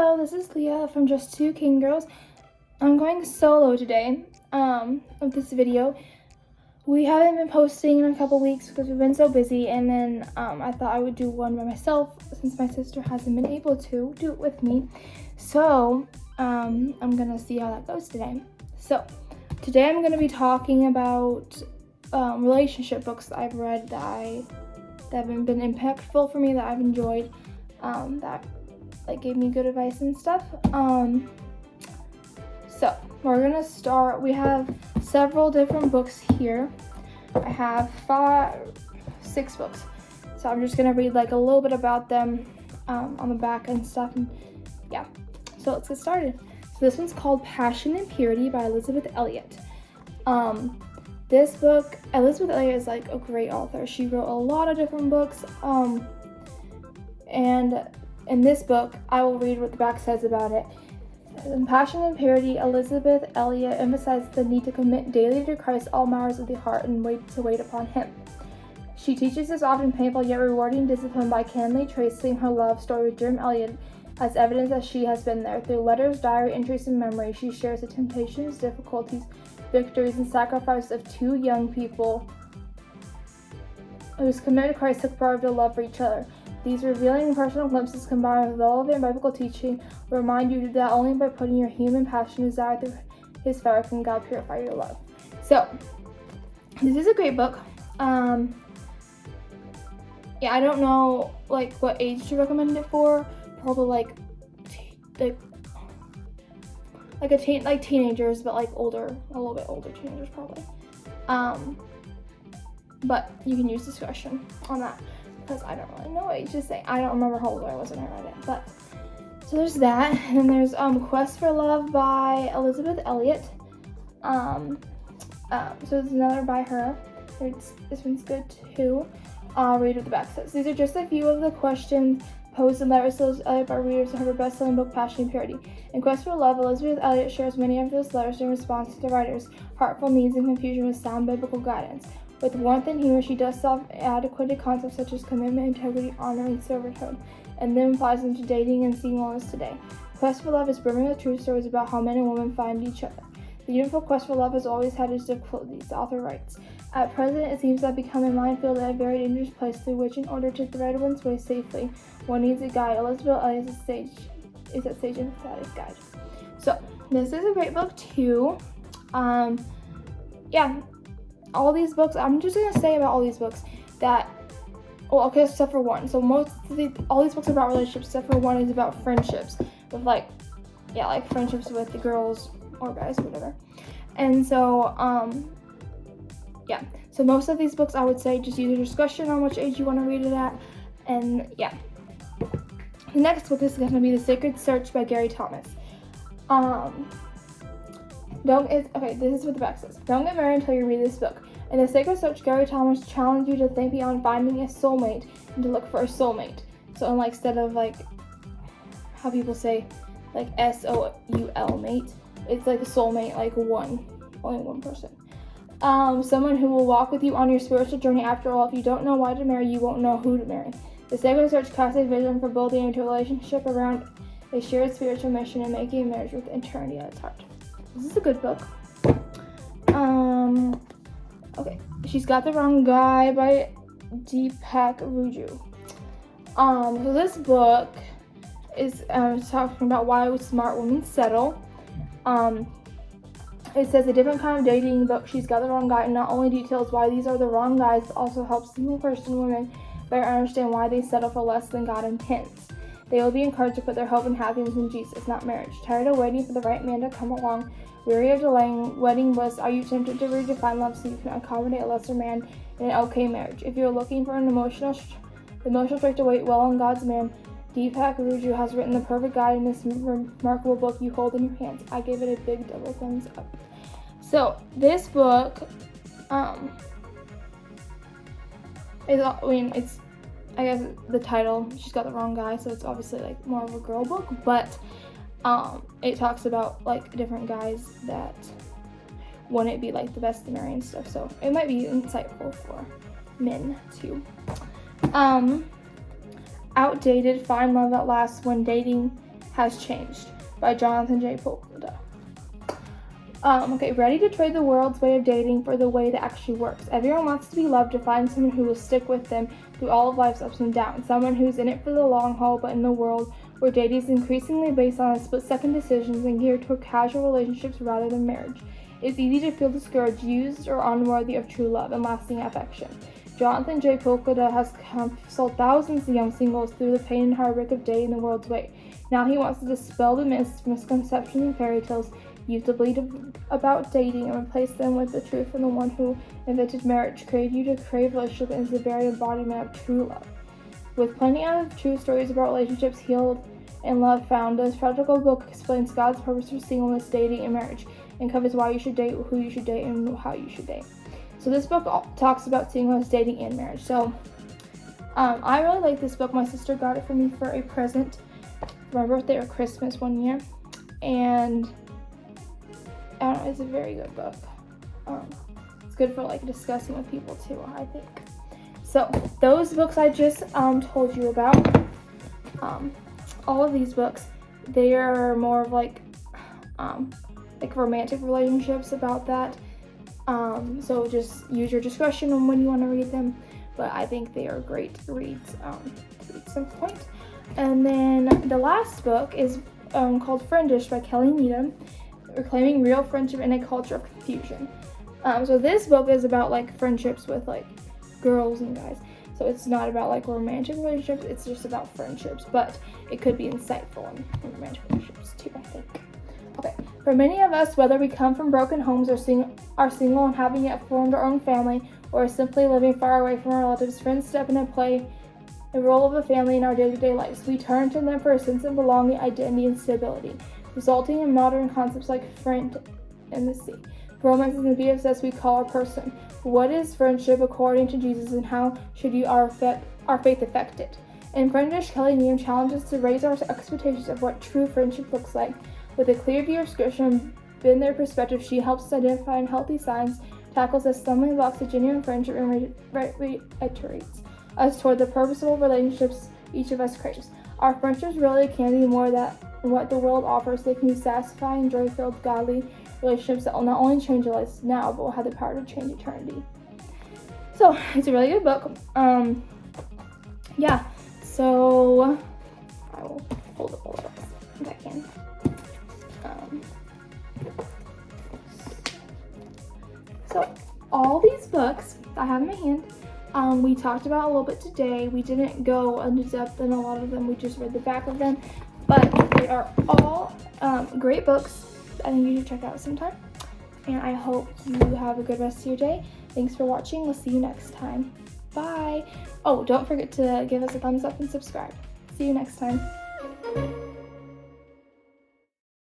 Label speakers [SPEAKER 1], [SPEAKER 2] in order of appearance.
[SPEAKER 1] Hello, this is Leah from Just Two King Girls. I'm going solo today with this video. We haven't been posting in a couple weeks because we've been so busy, and then I thought I would do one by myself since my sister hasn't been able to do it with me. So I'm gonna see how that goes today. So today I'm gonna be talking about relationship books that I've read that have been impactful for me, that I've enjoyed, that gave me good advice and stuff. So we're gonna start. We have several different books here. I have 6 books, so I'm just gonna read a little bit about them on the back and stuff. And yeah, so let's get started. So this one's called Passion and Purity by Elisabeth Elliot. This book, Elisabeth Elliot is a great author. She wrote a lot of different books, and in this book, I will read what the back says about it. In Passion and Purity, Elisabeth Elliot emphasizes the need to commit daily to Christ all matters of the heart and wait upon Him. She teaches this often painful yet rewarding discipline by candidly tracing her love story with Jim Elliot as evidence that she has been there. Through letters, diary entries, and memories, she shares the temptations, difficulties, victories, and sacrifices of 2 young people whose commitment to Christ took part of their love for each other. These revealing and personal glimpses combined with relevant biblical teaching will remind you that only by putting your human passion and desire through His fire can God purify your love. So, this is a great book. Yeah, I don't know what age to recommend it for. Probably teenagers, but older, a little bit older teenagers probably. But you can use discretion on that, because I don't really know what age to say. I don't remember how old I was when I read it, but so there's that. And then there's Quest for Love by Elisabeth Elliot. So there's another by her. This one's good too. I'll read what the back says. These are just a few of the questions posed in letters to Elliot by readers of her best-selling book Passion and Purity. In Quest for Love, Elisabeth Elliot shares many of those letters in response to the writer's heartful needs and confusion with sound biblical guidance. With warmth and humor, she dusts off adequate concepts such as commitment, integrity, honor, and servanthood, and then applies them to dating and singleness today. Quest for Love is brimming with true stories about how men and women find each other. The universal quest for love has always had its difficulties, the author writes. At present, it seems to have become a minefield and a very dangerous place through which, in order to thread one's way safely, one needs a guide. Elisabeth Elliot is that sage and emphatic guide. So, this is a great book too. Yeah. All these books, I'm just going to say about all these books that, well, okay, except for one. So all these books are about relationships, except for one is about friendships with friendships with the girls or guys, whatever. And so, yeah. So most of these books, I would say, just use your discretion on which age you want to read it at. And yeah. The next book is going to be The Sacred Search by Gary Thomas. This is what the back says. Don't get married until you read this book. In The Sacred Search, Gary Thomas challenged you to think beyond finding a soulmate and to look for a soulmate. So instead of how people say SOUL mate, it's a soulmate, only one person. Someone who will walk with you on your spiritual journey. After all, if you don't know why to marry, you won't know who to marry. The Sacred Search casts a vision for building into a relationship around a shared spiritual mission and making a marriage with eternity at its heart. This is a good book. Okay. She's Got the Wrong Guy by Deepak Ruju. So this book is talking about why smart women settle. It says a different kind of dating book, She's Got the Wrong Guy, and not only details why these are the wrong guys, but also helps single Christian women better understand why they settle for less than God intends. They will be encouraged to put their hope and happiness in Jesus, not marriage. Tired of waiting for the right man to come along? Weary of delaying wedding bliss? Are you tempted to redefine love so you can accommodate a lesser man in an okay marriage? If you're looking for an emotional strength to wait well on God's man, Deepak Ruju has written the perfect guide in this remarkable book you hold in your hands. I gave it a big double thumbs up. So this book, it's I guess the title, She's Got the Wrong Guy, so it's obviously more of a girl book, but it talks about different guys that wouldn't be the best to marry and stuff, so it might be insightful for men too. Outdated, Find Love at Last When Dating Has Changed by Jonathan J. Polkada. Okay, ready to trade the world's way of dating for the way that actually works. Everyone wants to be loved, to find someone who will stick with them through all of life's ups and downs. Someone who's in it for the long haul, but in a world where dating is increasingly based on split-second decisions and geared toward casual relationships rather than marriage. It's easy to feel discouraged, used, or unworthy of true love and lasting affection. Jonathan J. Polkada has counseled thousands of young singles through the pain and heartbreak of dating the world's way. Now he wants to dispel the myths, misconceptions, and fairy tales used to believe about dating and replace them with the truth from the one who invented marriage, created you to crave relationship, and is the very embodiment of true love. With plenty of true stories about relationships healed and love found, this practical book explains God's purpose for singleness, dating, and marriage, and covers why you should date, who you should date, and how you should date. So this book talks about singleness, dating, and marriage. So I really like this book. My sister got it for me for a present for my birthday or Christmas one year, and I don't know, it's a very good book. It's good for like discussing with people too, I think. So those books I just told you about, all of these books, they are more of like romantic relationships about that. So just use your discretion on when you want to read them, but I think they are great reads to read some point. And then the last book is called Friendish by Kelly Needham, Reclaiming Real Friendship in a Culture of Confusion. So this book is about like friendships with like girls and guys. So it's not about like romantic relationships, it's just about friendships, but it could be insightful in romantic relationships too, I think. Okay, for many of us, whether we come from broken homes or are single and haven't yet formed our own family, or simply living far away from our relatives, friends step in and play a role of a family in our day-to-day lives. We turn to them for a sense of belonging, identity, and stability, resulting in modern concepts like friend and the sea. Romance and the BFS we call our person. What is friendship according to Jesus, and how should our faith affect it? In Friendish, Kelly Needham challenges to raise our expectations of what true friendship looks like. With a clear view of Scripture and in their perspective, she helps us identify unhealthy signs, tackles the stumbling blocks of genuine friendship, and reiterates us toward the purposeful relationships each of us craves. Our friendships really can be more than what the world offers. They can be satisfying, joy-filled, godly relationships that will not only change your lives now, but will have the power to change eternity. So it's a really good book. Yeah. So I will hold up all the books if I can. So all these books I have in my hand, we talked about a little bit today. We didn't go into depth in a lot of them. We just read the back of them, but they are all great books. I think you should check out sometime. And I hope you have a good rest of your day. Thanks for watching. We'll see you next time. Bye. Oh, don't forget to give us a thumbs up and subscribe. See you next time.